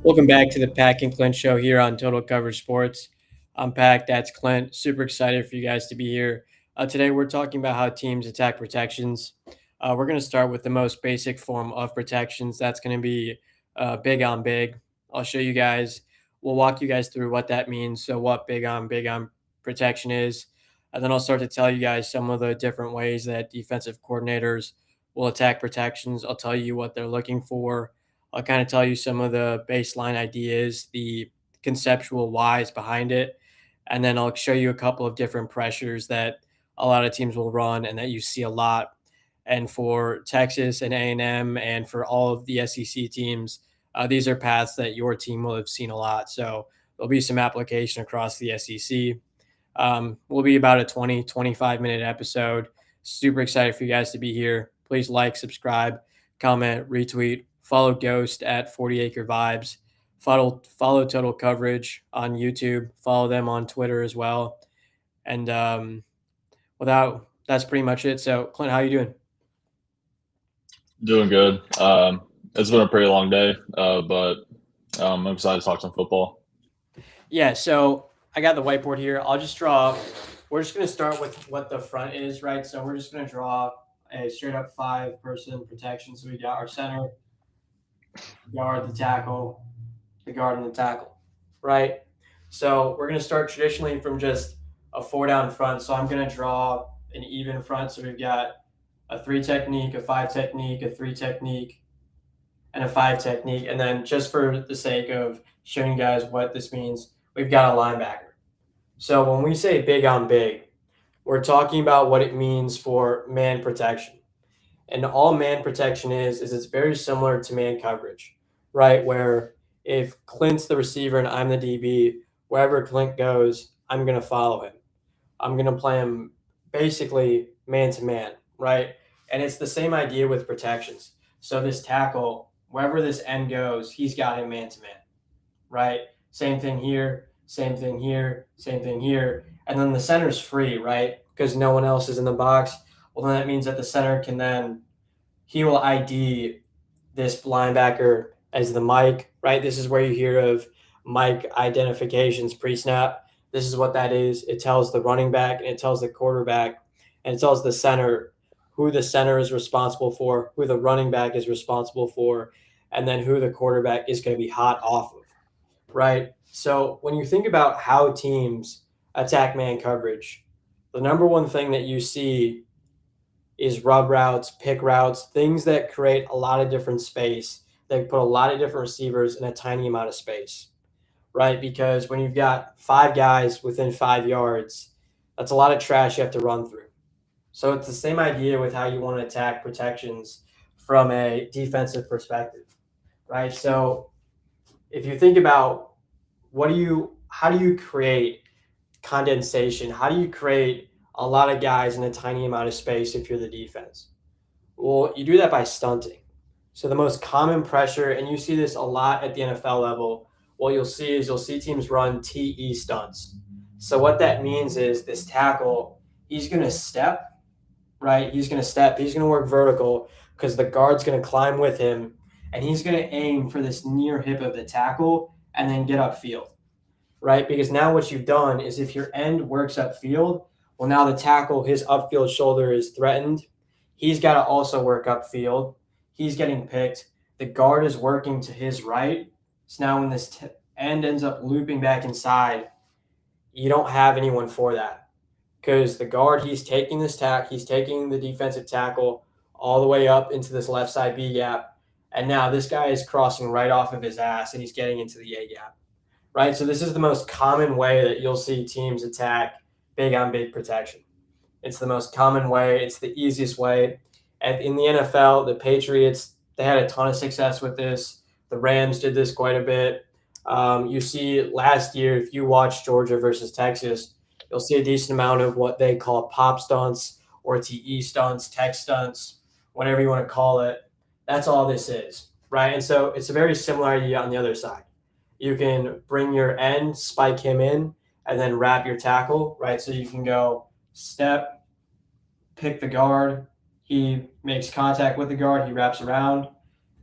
Welcome back to the Pack and Clint show here on Total Coverage Sports. I'm Pack, that's Clint. Super excited for you guys to be here. Today, we're talking about how teams attack protections. We're going to start with the most basic form of protections. That's going to be big on big. I'll show you guys, we'll walk you guys through what that means. So, what big on protection is. And then I'll start to tell you guys some of the different ways that defensive coordinators will attack protections. I'll tell you what they're looking for. I'll kind of tell you some of the baseline ideas, the conceptual whys behind it, and then I'll show you a couple of different pressures that a lot of teams will run and that you see a lot. And for Texas and A&M and for all of the SEC teams, these are paths that your team will have seen a lot. So there'll be some application across the SEC. Will be about a 25-minute episode. Super excited for you guys to be here. Please like, subscribe, comment, retweet, follow Ghost at 40 Acre Vibes, follow Total Coverage on YouTube, follow them on Twitter as well. And without that's pretty much it. So Clint, how you doing? Doing good. It's been a pretty long day, but I'm excited to talk some football. Yeah, so I got the whiteboard here. I'll just draw. We're just going to start with what the front is, right? So we're just going to draw a straight up 5-person protection. So we got our center, guard, the tackle, the guard, and the tackle, right? So we're going to start traditionally from just a 4-down front. So I'm going to draw an even front. So we've got a 3 technique, a 5 technique, a 3 technique, and a 5 technique. And then just for the sake of showing you guys what this means, we've got a linebacker. So when we say big on big, we're talking about what it means for man protection. And all man protection is it's very similar to man coverage, right? Where if Clint's the receiver and I'm the DB, wherever Clint goes, I'm going to follow him. I'm going to play him basically man to man, right? And it's the same idea with protections. So this tackle, wherever this end goes, he's got him man to man, right? Same thing here, same thing here, same thing here. And then the center's free, right? Because no one else is in the box. Well, then that means that the center can then, he will ID this linebacker as the Mike, right? This is where you hear of Mike identifications pre-snap. This is what that is. It tells the running back and it tells the quarterback and it tells the center who the center is responsible for, who the running back is responsible for, and then who the quarterback is going to be hot off of, right? So when you think about how teams attack man coverage, the number one thing that you see is rub routes, pick routes, things that create a lot of different space. They put a lot of different receivers in a tiny amount of space, right? Because when you've got 5 guys within 5 yards, that's a lot of trash you have to run through. So it's the same idea with how you want to attack protections from a defensive perspective, right? So if you think about how do you create condensation? How do you create a lot of guys in a tiny amount of space if you're the defense? Well, you do that by stunting. So the most common pressure, and you see this a lot at the NFL level, what you'll see teams run TE stunts. So what that means is this tackle, he's going to step, right? He's going to work vertical because the guard's going to climb with him, and he's going to aim for this near hip of the tackle and then get upfield, right? Because now what you've done is if your end works upfield, well, now the tackle, his upfield shoulder is threatened. He's got to also work upfield. He's getting picked. The guard is working to his right. So now when this end ends up looping back inside, you don't have anyone for that because the guard, he's taking the defensive tackle all the way up into this left side B gap. And now this guy is crossing right off of his ass and he's getting into the A gap, right? So this is the most common way that you'll see teams attack big on big protection. It's the most common way. It's the easiest way. And in the NFL, the Patriots, they had a ton of success with this. The Rams did this quite a bit. You see last year, if you watch Georgia versus Texas, You'll see a decent amount of what they call pop stunts or TE stunts, tech stunts, whatever you want to call it. That's all this is, right? And so it's a very similar idea on the other side. You can bring your end, spike him in, and then wrap your tackle, right? So you can go step, pick the guard. He makes contact with the guard. He wraps around.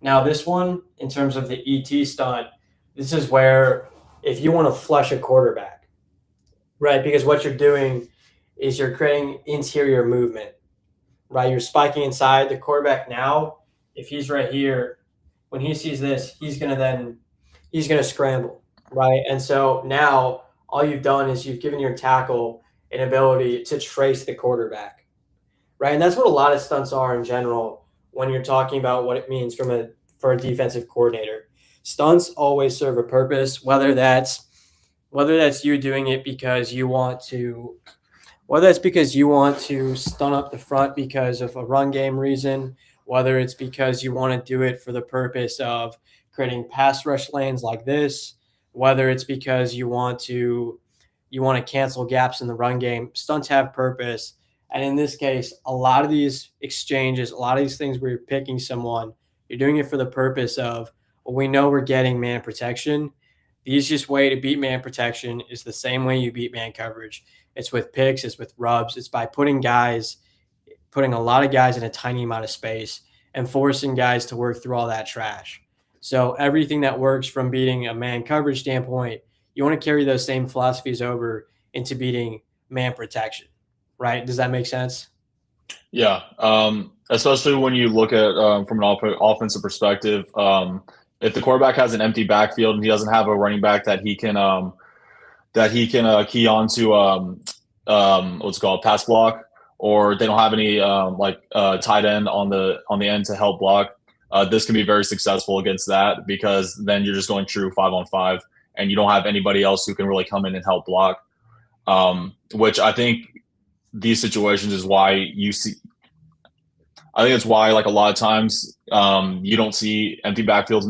Now, this one, in terms of the ET stunt, this is where if you want to flush a quarterback, right? Because what you're doing is you're creating interior movement, right? You're spiking inside the quarterback now. If he's right here, when he sees this, he's gonna scramble, right? And so now all you've done is you've given your tackle an ability to trace the quarterback, right? And that's what a lot of stunts are in general when you're talking about what it means for a defensive coordinator. Stunts always serve a purpose, whether that's you doing it because you want to whether it's because you want to stun up the front because of a run game reason, whether it's because you want to do it for the purpose of creating pass rush lanes like this, whether it's because you want to cancel gaps in the run game, stunts have purpose. And in this case, a lot of these exchanges, a lot of these things where you're picking someone, you're doing it for the purpose of, well, we know we're getting man protection. The easiest way to beat man protection is the same way you beat man coverage. It's with picks, it's with rubs, it's by putting a lot of guys in a tiny amount of space and forcing guys to work through all that trash. So everything that works from beating a man coverage standpoint, you want to carry those same philosophies over into beating man protection, right? Does that make sense? Yeah, especially when you look at from an offensive perspective. If the quarterback has an empty backfield and he doesn't have a running back that he can key on to what's it called pass block, or they don't have any tight end on the end to help block. This can be very successful against that because then you're just going true 5-on-5, and you don't have anybody else who can really come in and help block. Which I think these situations is why you see. I think it's why, like a lot of times, you don't see empty backfields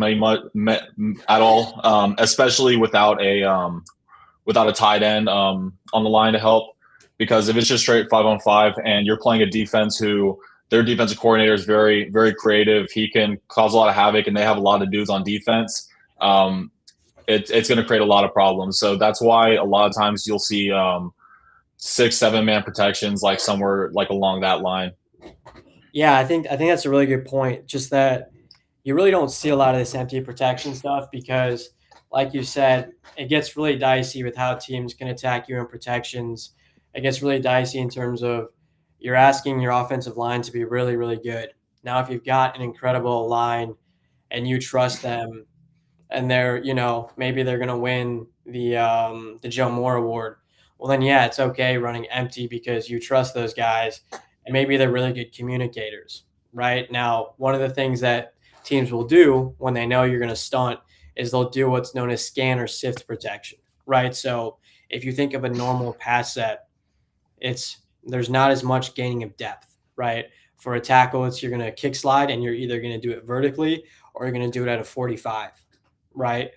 at all, especially without a tight end on the line to help. Because if it's just straight 5-on-5 and you're playing a defense who their defensive coordinator is very, very creative, he can cause a lot of havoc, and they have a lot of dudes on defense. It's going to create a lot of problems. So that's why a lot of times you'll see 6-7 man protections, like somewhere like along that line. Yeah, I think that's a really good point. Just that you really don't see a lot of this empty protection stuff because, like you said, it gets really dicey with how teams can attack you in protections. It gets really dicey in terms of you're asking your offensive line to be really, really good. Now, if you've got an incredible line and you trust them and maybe they're going to win the Joe Moore Award. Well, then yeah, it's okay running empty because you trust those guys, and maybe they're really good communicators. Right now, one of the things that teams will do when they know you're going to stunt is they'll do what's known as scan or sift protection. Right, so if you think of a normal pass set, it's there's not as much gaining of depth. Right, for a tackle, it's you're going to kick slide and you're either going to do it vertically or you're going to do it at a 45, right?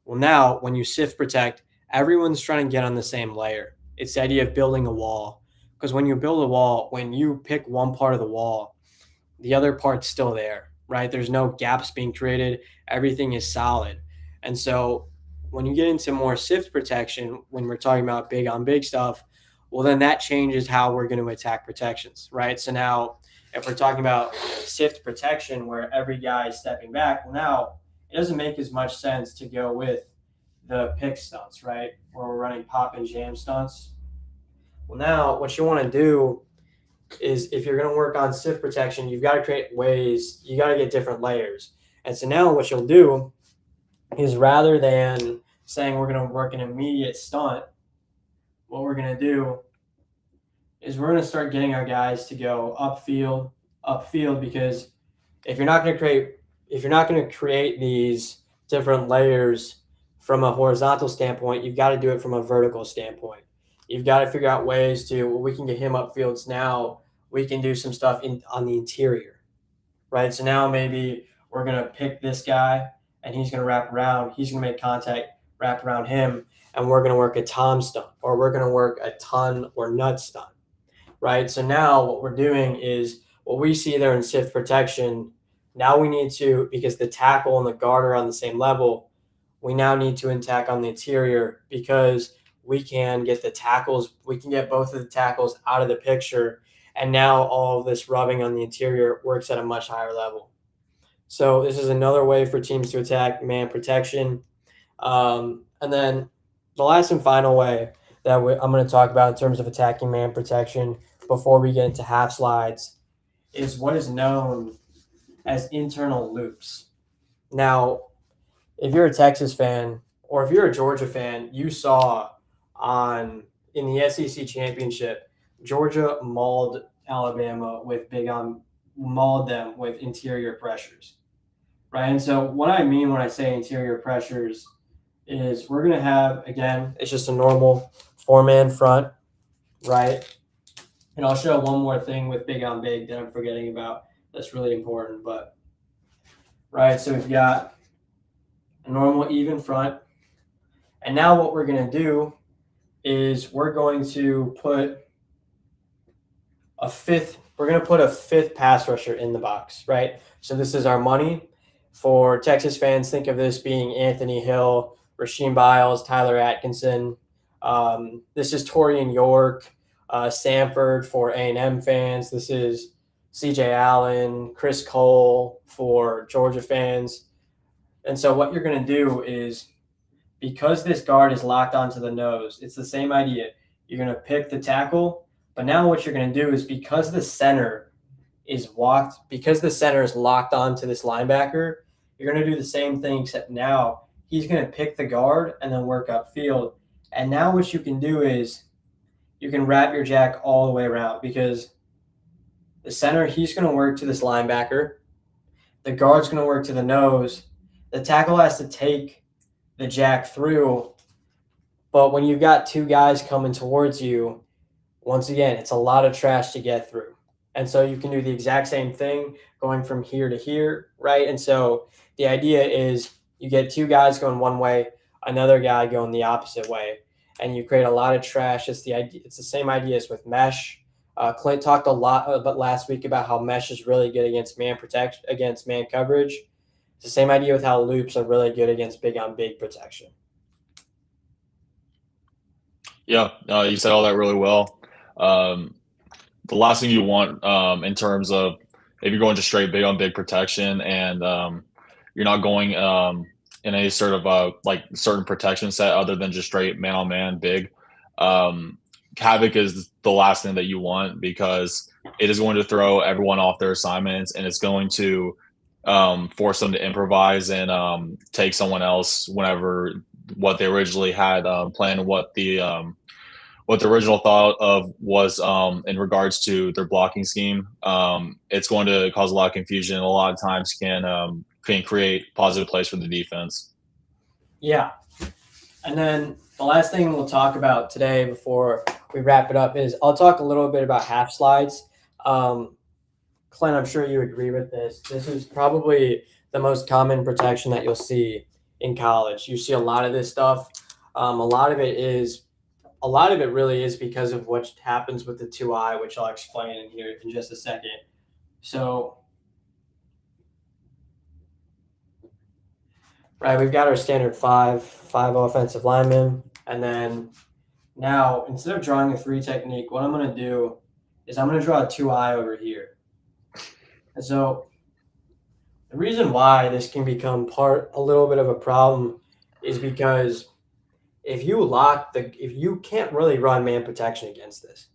Well, now when you sift protect, everyone's trying to get on the same layer. It's the idea of building a wall. Because when you build a wall, when you pick one part of the wall, the other part's still there, right? There's no gaps being created. Everything is solid. And so when you get into more sift protection, when we're talking about big on big stuff, well, then that changes how we're going to attack protections, right? So now if we're talking about sift protection where every guy is stepping back, well, now it doesn't make as much sense to go with the pick stunts, right? Where we're running pop and jam stunts. Well, now what you want to do is if you're going to work on sift protection, you've got to create ways, you got to get different layers. And so now what you'll do is rather than saying we're going to work an immediate stunt, what we're going to do is we're going to start getting our guys to go upfield, because if you're not going to create if you're not going to create these different layers from a horizontal standpoint, you've got to do it from a vertical standpoint. You've got to figure out ways to, well, we can get him upfields now. We can do some stuff on the interior, right? So now maybe we're going to pick this guy and he's going to wrap around. He's going to make contact. wrap around him, and we're going to work a tom stunt, or we're going to work a ton or nut stunt, right? So now what we're doing is what we see there in shift protection. Now we need to, because the tackle and the guard are on the same level, we now need to attack on the interior because we can get the tackles, we can get both of the tackles out of the picture. And now all of this rubbing on the interior works at a much higher level. So this is another way for teams to attack man protection. And then the last and final way that I'm going to talk about in terms of attacking man protection before we get into half slides is what is known as internal loops. Now, if you're a Texas fan or if you're a Georgia fan, you saw on in the SEC championship, Georgia mauled Alabama with mauled them with interior pressures, right? And so what I mean when I say interior pressures is we're gonna have again, it's just a normal 4-man front, right? And I'll show one more thing with big on big that I'm forgetting about that's really important. But right, so we've got a normal even front. And now what we're gonna do is we're going to put a fifth pass rusher in the box, right? So this is our money. For Texas fans, think of this being Anthony Hill, Rasheem Biles, Tyler Atkinson. This is Torian York, Sanford for A&M fans. This is CJ Allen, Chris Cole for Georgia fans. And so what you're going to do is, because this guard is locked onto the nose, it's the same idea. You're going to pick the tackle, but now what you're going to do is because the center is locked onto this linebacker, you're going to do the same thing, except now he's going to pick the guard and then work upfield. And now what you can do is you can wrap your jack all the way around because the center, he's going to work to this linebacker. The guard's going to work to the nose. The tackle has to take the jack through. But when you've got two guys coming towards you, once again, it's a lot of trash to get through. And so you can do the exact same thing going from here to here, right? And so the idea is you get two guys going one way, another guy going the opposite way, and you create a lot of trash. It's the same idea as with mesh. Clint talked a lot about last week about how mesh is really good against man coverage. It's the same idea with how loops are really good against big on big protection. Yeah, you said all that really well. The last thing you want in terms of if you're going to straight big on big protection and you're not going in a sort of like certain protection set other than just straight man on man big, havoc is the last thing that you want because it is going to throw everyone off their assignments and it's going to force them to improvise and take someone else whenever what they originally had planned, what the original thought of was in regards to their blocking scheme. It's going to cause a lot of confusion and a lot of times can create positive plays for the defense. Yeah. And then the last thing we'll talk about today before we wrap it up is I'll talk a little bit about half slides. Clint, I'm sure you agree with this. This is probably the most common protection that you'll see in college. You see a lot of this stuff. A lot of it really is because of what happens with the 2-eye, which I'll explain in here in just a second. So, right, we've got our standard five offensive linemen. And then now, instead of drawing a 3 technique, what I'm going to do is I'm going to draw a 2-eye over here. And so the reason why this can become a little bit of a problem is because if you can't really run man protection against this.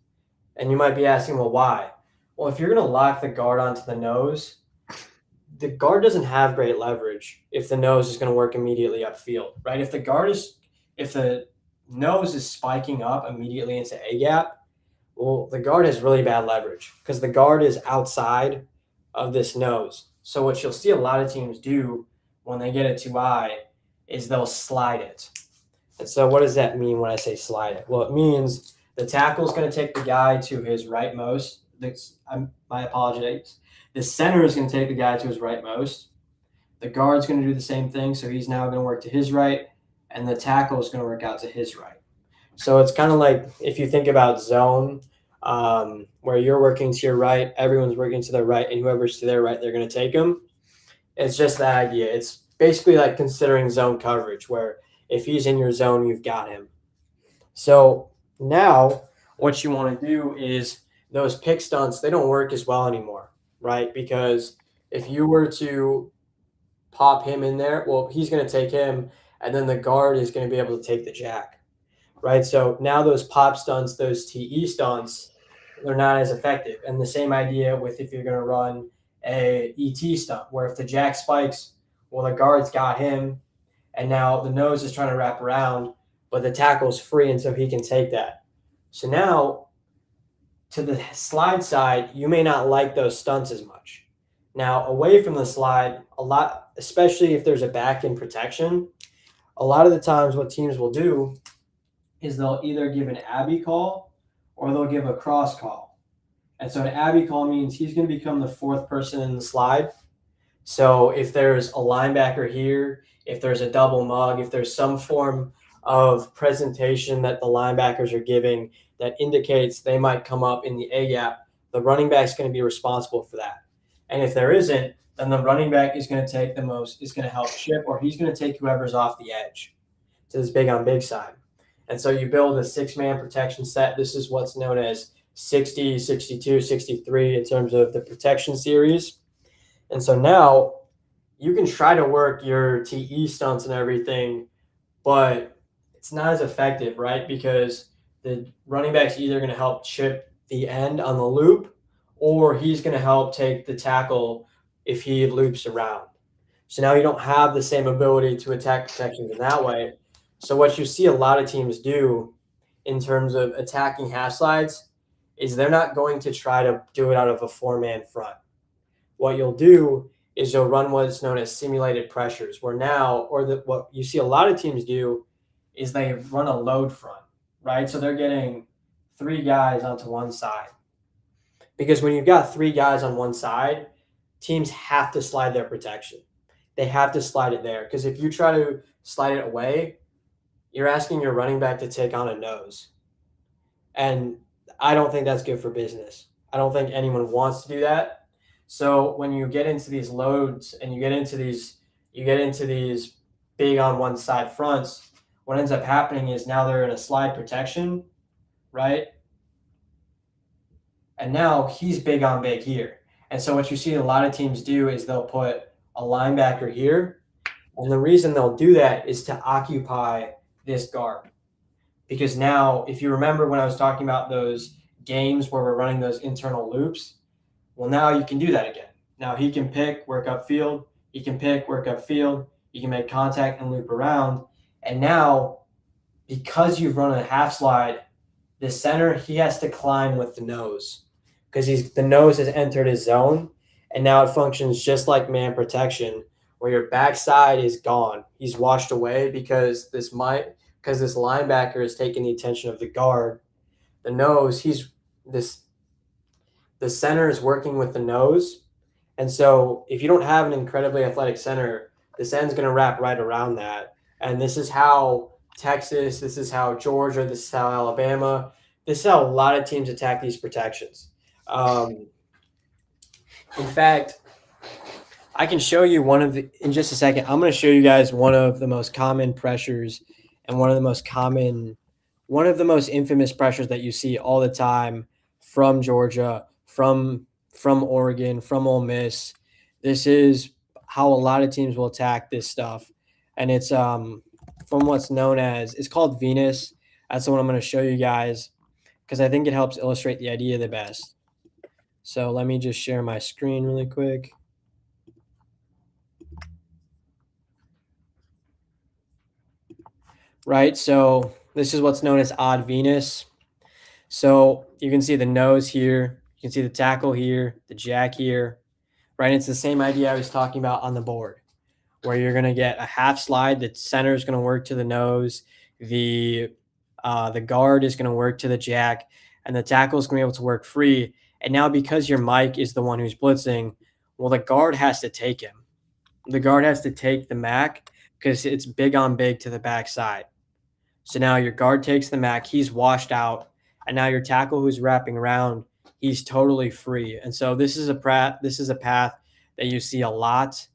And you might be asking, well, why? Well, if you're going to lock the guard onto the nose, the guard doesn't have great leverage if the nose is going to work immediately upfield, right? If the nose is spiking up immediately into A gap, well, the guard has really bad leverage because the guard is outside of this nose. So what you'll see a lot of teams do when they get a 2-eye is they'll slide it. And so what does that mean when I say slide it? Well, it means the tackle is going to take the guy to his rightmost. My apologies. The center is going to take the guy to his rightmost. The guard's going to do the same thing. So he's now going to work to his right. and the tackle is going to work out to his right. So it's kind of like if you think about zone, where you're working to your right, everyone's working to their right, and whoever's to their right, they're going to take them. It's just that idea. It's basically like considering zone coverage, where if he's in your zone, you've got him. So now what you want to do is those pick stunts, they don't work as well anymore, right? Because if you were to pop him in there, well, he's going to take him, and then the guard is going to be able to take the jack, right? So now those pop stunts, those TE stunts, they're not as effective. And the same idea with if you're going to run a ET stunt, where if the jack spikes, well, the guard's got him, and now the nose is trying to wrap around, but the tackle's free, and so he can take that. So now to the slide side, you may not like those stunts as much. Now away from the slide, a lot, especially if there's a back in protection, a lot of the times what teams will do is they'll either give an Abby call or they'll give a cross call. And so an Abby call means he's going to become the fourth person in the slide. So if there's a linebacker here, if there's a double mug, if there's some form of presentation that the linebackers are giving that indicates they might come up in the A gap, the running back is going to be responsible for that. And if there isn't, then the running back is going to take the most, is going to help chip, or he's going to take whoever's off the edge to this big on big side. And so you build a 6-man protection set. This is what's known as 60, 62, 63 in terms of the protection series. And so now you can try to work your TE stunts and everything, but it's not as effective, right? Because the running back's either going to help chip the end on the loop, or he's going to help take the tackle if he loops around. So now you don't have the same ability to attack protections in that way. So what you see a lot of teams do in terms of attacking half slides is they're not going to try to do it out of a 4-man front. What you'll do is you'll run what's known as simulated pressures, where now, or what you see a lot of teams do is they run a load front, right? So they're getting 3 guys onto one side. Because when you've got 3 guys on one side, teams have to slide their protection. They have to slide it there. Because if you try to slide it away, you're asking your running back to take on a nose. And I don't think that's good for business. I don't think anyone wants to do that. So when you get into these loads and you get into these big on one side fronts, what ends up happening is now they're in a slide protection, right? And now he's big on big here. And so what you see a lot of teams do is they'll put a linebacker here. And the reason they'll do that is to occupy this guard. Because now, if you remember when I was talking about those games where we're running those internal loops, well, now you can do that again. Now he can pick, work upfield. He can pick, work upfield. You can make contact and loop around. And now, because you've run a half slide, the center, he has to climb with the nose because the nose has entered his zone. And now it functions just like man protection, where your backside is gone. He's washed away because this linebacker is taking the attention of the guard. The nose, the center is working with the nose. And so if you don't have an incredibly athletic center, this end's going to wrap right around that. And this is how Texas, this is how Georgia, this is how Alabama, this is how a lot of teams attack these protections. In fact, I can show you in just a second. I'm going to show you guys one of the most common pressures and one of the most infamous pressures that you see all the time from Georgia, from Oregon, from Ole Miss. This is how a lot of teams will attack this stuff. And it's from what's known as, it's called Venus. That's the one I'm going to show you guys because I think it helps illustrate the idea the best. So let me just share my screen really quick. Right, so this is what's known as odd Venus. So you can see the nose here, you can see the tackle here, the jack here, right? It's the same idea I was talking about on the board, where you're going to get a half slide. The center is going to work to the nose, the guard is going to work to the jack, and the tackle is going to be able to work free. And now because your Mike is the one who's blitzing, well, the guard has to take him. The guard has to take the Mac because it's big on big to the backside. So now your guard takes the Mac, he's washed out, and now your tackle who's wrapping around, he's totally free. And so this is a path that you see a lot.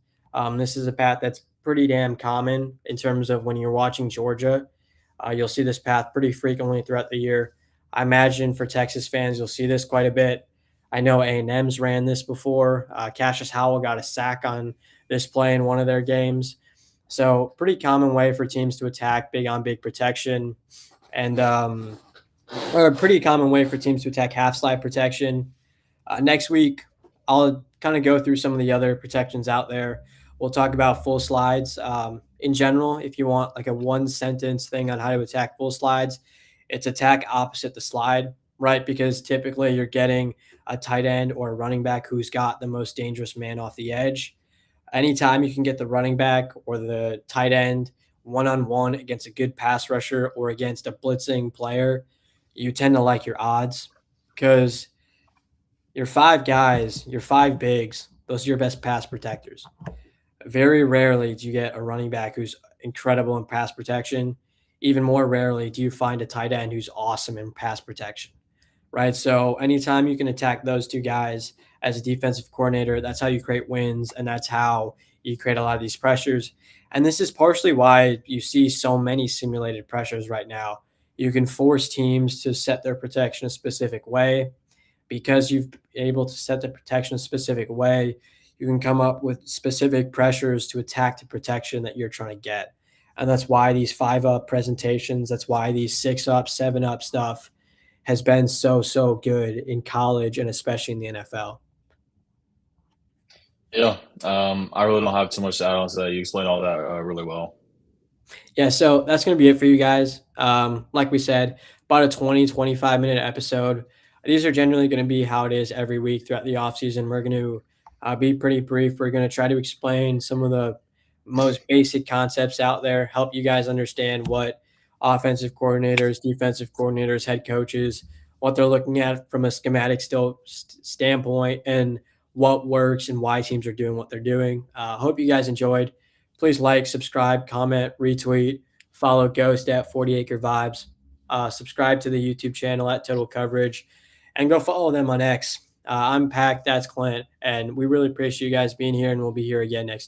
This is a path that's pretty damn common in terms of when you're watching Georgia. You'll see this path pretty frequently throughout the year. I imagine for Texas fans, you'll see this quite a bit. I know A&M's ran this before. Cassius Howell got a sack on this play in one of their games. So pretty common way for teams to attack big on big protection, and or a pretty common way for teams to attack half slide protection. Next week, I'll kind of go through some of the other protections out there. We'll talk about full slides. In general, if you want like a one sentence thing on how to attack full slides, it's attack opposite the slide, right? Because typically you're getting a tight end or a running back who's got the most dangerous man off the edge. Anytime you can get the running back or the tight end one on one against a good pass rusher or against a blitzing player, you tend to like your odds because your five guys, your five bigs, those are your best pass protectors. Very rarely do you get a running back who's incredible in pass protection. Even more rarely do you find a tight end who's awesome in pass protection, right? So anytime you can attack those two guys as a defensive coordinator, that's how you create wins, and that's how you create a lot of these pressures. And this is partially why you see so many simulated pressures right now. You can force teams to set their protection a specific way. Because you've been able to set the protection a specific way, you can come up with specific pressures to attack the protection that you're trying to get. And that's why these 5 up presentations, that's why these 6 up, 7 up stuff has been so good in college and especially in the NFL. Yeah, I really don't have too much to add on to that. You explained all that really well. Yeah, so that's going to be it for you guys. Like we said, about a 20-25 minute episode. These are generally going to be how it is every week throughout the offseason. We're going to be pretty brief. We're going to try to explain some of the most basic concepts out there, help you guys understand what offensive coordinators, defensive coordinators, head coaches, what they're looking at from a schematic standpoint, and what works and why teams are doing what they're doing. Hope you guys enjoyed. Please like, subscribe, comment, retweet, follow Ghost at 40 Acre Vibes, subscribe to the YouTube channel at Total Coverage, and go follow them on X. I'm Pack, that's Clint, and we really appreciate you guys being here, and we'll be here again next